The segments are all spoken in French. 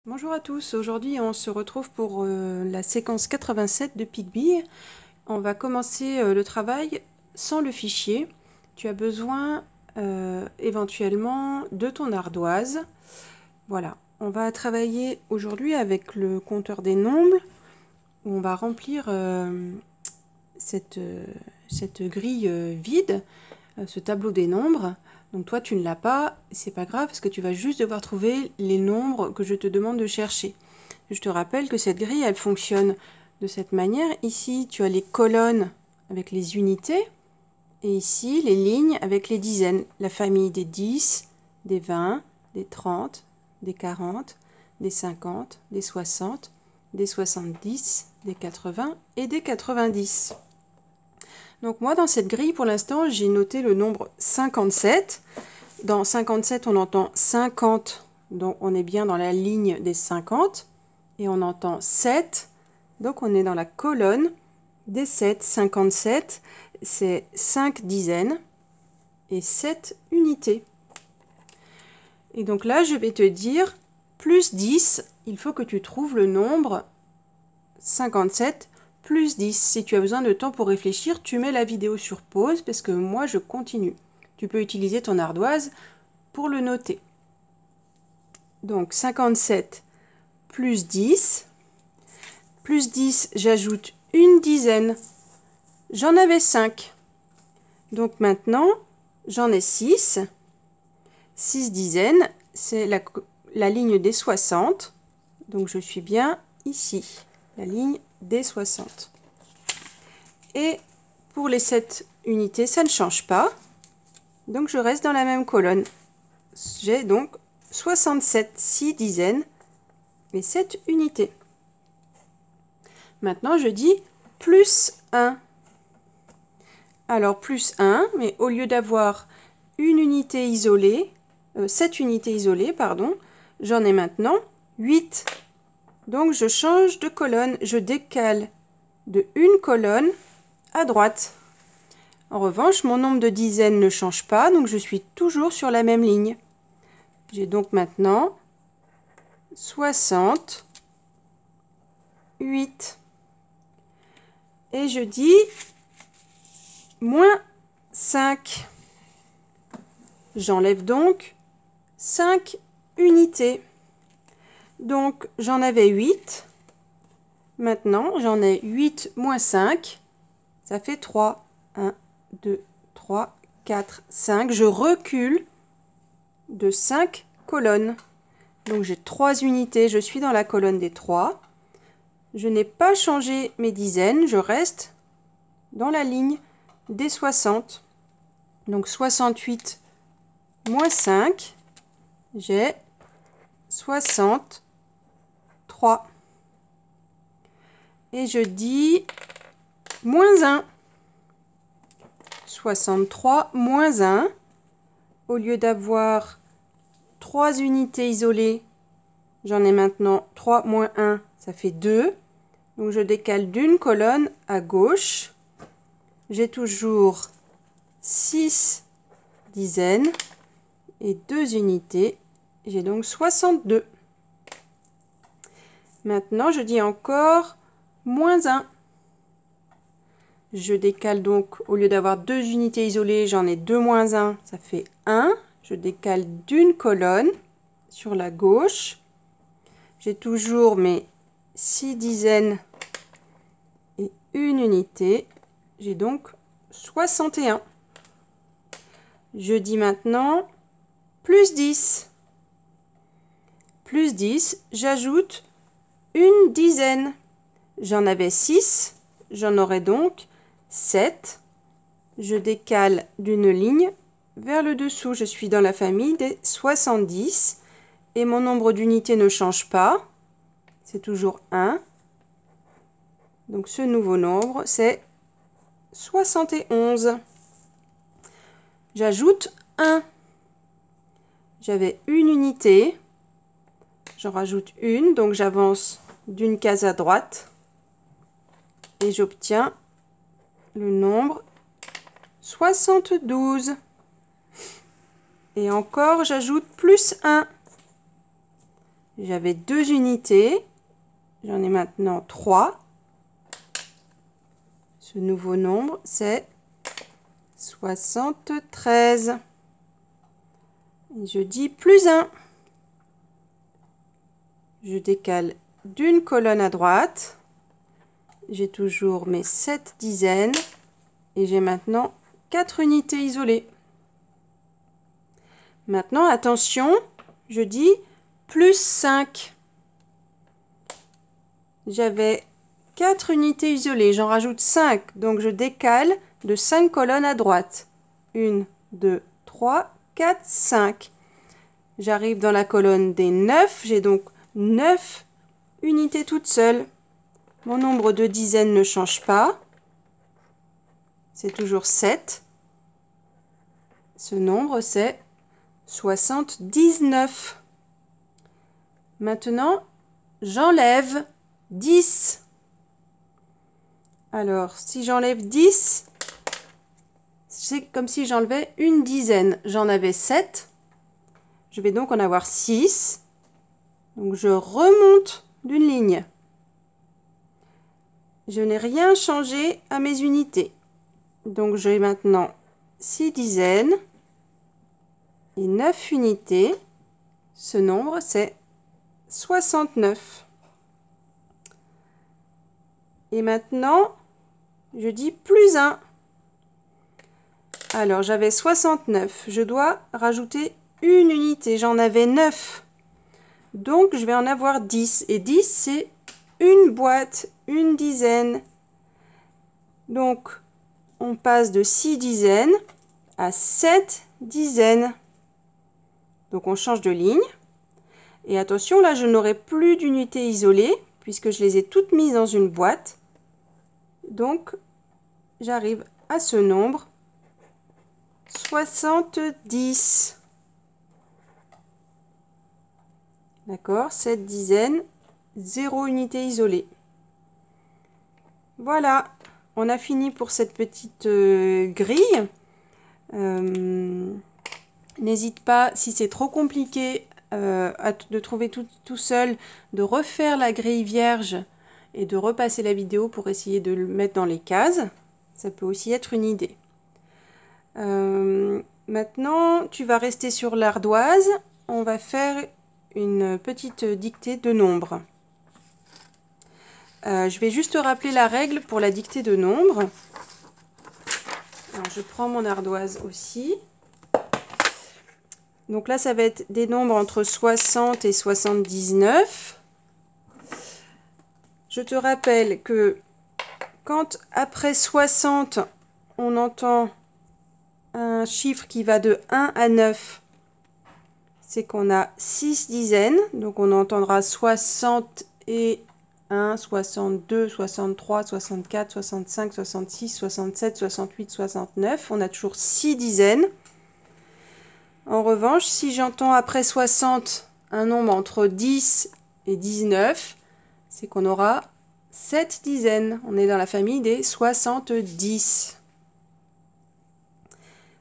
Bonjour à tous, aujourd'hui on se retrouve pour la séquence 87 de PicBee. On va commencer le travail sans le fichier. Tu as besoin éventuellement de ton ardoise. Voilà, on va travailler aujourd'hui avec le compteur des nombres où on va remplir cette grille vide, ce tableau des nombres. Donc toi tu ne l'as pas, c'est pas grave parce que tu vas juste devoir trouver les nombres que je te demande de chercher. Je te rappelle que cette grille elle fonctionne de cette manière. Ici tu as les colonnes avec les unités et ici les lignes avec les dizaines. La famille des 10, des 20, des 30, des 40, des 50, des 60, des 70, des 80 et des 90. Donc moi dans cette grille pour l'instant j'ai noté le nombre 57. Dans 57 on entend 50, donc on est bien dans la ligne des 50. Et on entend 7, donc on est dans la colonne des 7. 57 c'est 5 dizaines et 7 unités. Et donc là je vais te dire plus 10, il faut que tu trouves le nombre 57 plus 10. Si tu as besoin de temps pour réfléchir, tu mets la vidéo sur pause parce que moi je continue. Tu peux utiliser ton ardoise pour le noter. Donc 57 plus 10. Plus 10, j'ajoute une dizaine. J'en avais 5. Donc maintenant, j'en ai 6. 6 dizaines, c'est la ligne des 60. Donc je suis bien ici, la ligne des 60. Et pour les 7 unités, ça ne change pas. Donc je reste dans la même colonne. J'ai donc 67, 6 dizaines et 7 unités. Maintenant je dis plus 1. Alors plus 1, mais au lieu d'avoir une unité isolée, 7 unités isolées, pardon, j'en ai maintenant 8. Donc je change de colonne, je décale de une colonne à droite. En revanche, mon nombre de dizaines ne change pas, donc je suis toujours sur la même ligne. J'ai donc maintenant 68. Et je dis moins 5. J'enlève donc 5 unités. Donc j'en avais 8. Maintenant j'en ai 8 moins 5. Ça fait 3. 1, 2, 3, 4, 5. Je recule de 5 colonnes. Donc j'ai 3 unités. Je suis dans la colonne des 3. Je n'ai pas changé mes dizaines. Je reste dans la ligne des 60. Donc 68 moins 5, j'ai 63. Et je dis moins 1. 63 moins 1. Au lieu d'avoir 3 unités isolées, j'en ai maintenant 3 moins 1, ça fait 2. Donc je décale d'une colonne à gauche. J'ai toujours 6 dizaines et 2 unités. J'ai donc 62. Maintenant, je dis encore moins 1. Je décale donc, au lieu d'avoir 2 unités isolées, j'en ai 2 moins 1, ça fait 1. Je décale d'une colonne sur la gauche. J'ai toujours mes 6 dizaines et une unité. J'ai donc 61. Je dis maintenant plus 10. Plus 10, j'ajoute une dizaine. J'en avais 6, j'en aurai donc 7. Je décale d'une ligne vers le dessous. Je suis dans la famille des 70 et mon nombre d'unités ne change pas. C'est toujours 1. Donc ce nouveau nombre, c'est 71. J'ajoute 1. J'avais une unité. J'en rajoute une, donc j'avance d'une case à droite. Et j'obtiens le nombre 72. Et encore, j'ajoute plus 1. J'avais 2 unités. J'en ai maintenant 3. Ce nouveau nombre, c'est 73. Et je dis plus 1. Je décale d'une colonne à droite. J'ai toujours mes 7 dizaines. Et j'ai maintenant 4 unités isolées. Maintenant, attention, je dis plus 5. J'avais 4 unités isolées, j'en rajoute 5, donc je décale de 5 colonnes à droite. 1, 2, 3, 4, 5. J'arrive dans la colonne des 9, j'ai donc 9 unités toutes seules. Mon nombre de dizaines ne change pas, c'est toujours 7. Ce nombre, c'est 79. Maintenant, j'enlève 10. Alors, si j'enlève 10, c'est comme si j'enlevais une dizaine. J'en avais 7. Je vais donc en avoir 6. Donc, je remonte d'une ligne. Je n'ai rien changé à mes unités. Donc, j'ai maintenant 6 dizaines et 9 unités. Ce nombre, c'est 69. Et maintenant, je dis plus 1. Alors, j'avais 69. Je dois rajouter une unité. J'en avais 9. Donc, je vais en avoir 10. Et 10, c'est une boîte, une dizaine. Donc, on passe de 6 dizaines à 7 dizaines. Donc, on change de ligne. Et attention, là, je n'aurai plus d'unités isolées puisque je les ai toutes mises dans une boîte. Donc, j'arrive à ce nombre, 70. D'accord, 7 dizaines, 0 unité isolée. Voilà, on a fini pour cette petite grille. N'hésite pas, si c'est trop compliqué de trouver tout seul, de refaire la grille vierge et de repasser la vidéo pour essayer de le mettre dans les cases. Ça peut aussi être une idée. Maintenant, tu vas rester sur l'ardoise. On va faire une petite dictée de nombres. Je vais juste te rappeler la règle pour la dictée de nombres. Alors, je prends mon ardoise aussi. Donc là, ça va être des nombres entre 60 et 79. Je te rappelle que quand après 60, on entend un chiffre qui va de 1 à 9, c'est qu'on a 6 dizaines. Donc on entendra 61, 62, 63, 64, 65, 66, 67, 68, 69. On a toujours 6 dizaines. En revanche, si j'entends après 60 un nombre entre 10 et 19, c'est qu'on aura 7 dizaines. On est dans la famille des 70.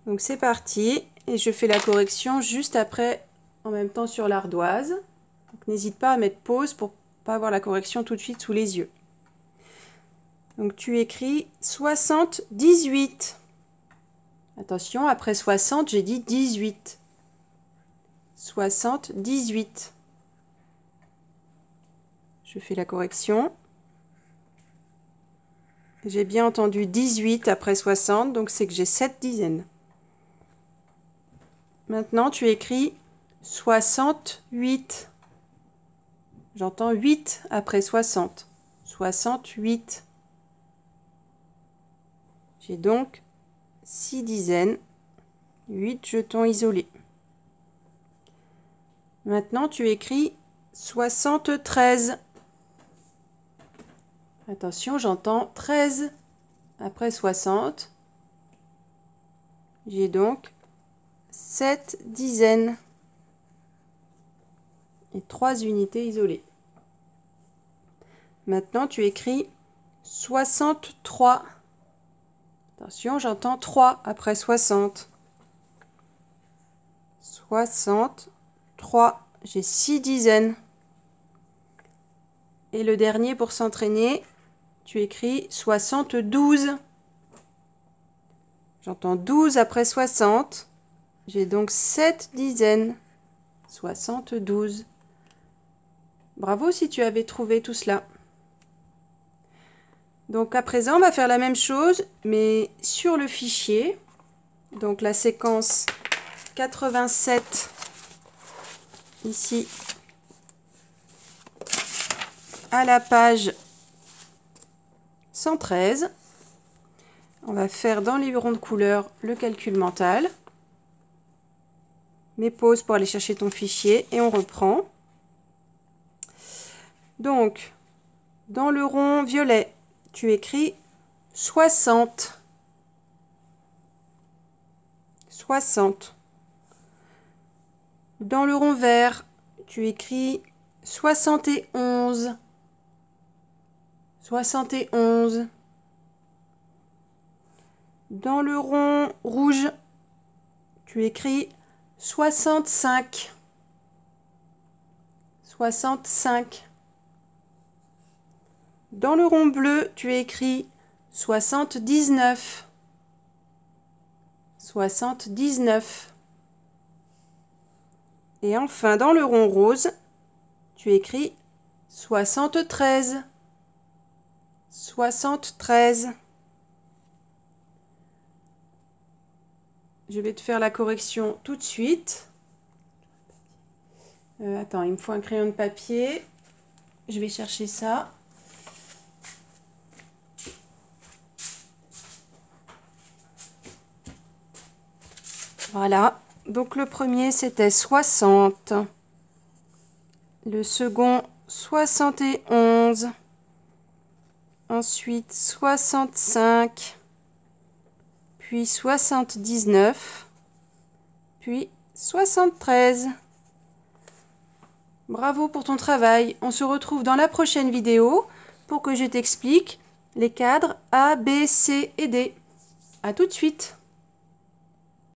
Donc c'est parti. Et je fais la correction juste après, en même temps sur l'ardoise. N'hésite pas à mettre pause pour ne pas avoir la correction tout de suite sous les yeux. Donc tu écris 78. Attention, après 60, j'ai dit 18. 78. Je fais la correction. J'ai bien entendu 18 après 60, donc c'est que j'ai 7 dizaines. Maintenant, tu écris 68. J'entends 8 après 60. 68. J'ai donc 6 dizaines, 8 jetons isolés. Maintenant, tu écris 73. Attention, j'entends 13 après 60. J'ai donc 7 dizaines et 3 unités isolées. Maintenant, tu écris 63. Attention, j'entends 3 après 60. 63, j'ai 6 dizaines. Et le dernier pour s'entraîner, tu écris 72. J'entends 12 après 60. J'ai donc 7 dizaines. 72. Bravo si tu avais trouvé tout cela. Donc à présent, on va faire la même chose, mais sur le fichier. Donc la séquence 87, ici, à la page 113. On va faire dans les rond de couleur le calcul mental. Mets pause pour aller chercher ton fichier et on reprend. Donc, dans le rond violet, tu écris 60. 60. Dans le rond vert, tu écris 71. 71. Dans le rond rouge, tu écris 65. 65. Dans le rond bleu, tu écris 79. 79. Et enfin, dans le rond rose, tu écris 73. 73. Je vais te faire la correction tout de suite. Attends, il me faut un crayon de papier. Je vais chercher ça. Voilà. Donc le premier, c'était 60. Le second, 71. Ensuite, 65. Puis 79. Puis 73. Bravo pour ton travail. On se retrouve dans la prochaine vidéo pour que je t'explique les cadres A, B, C et D. À tout de suite.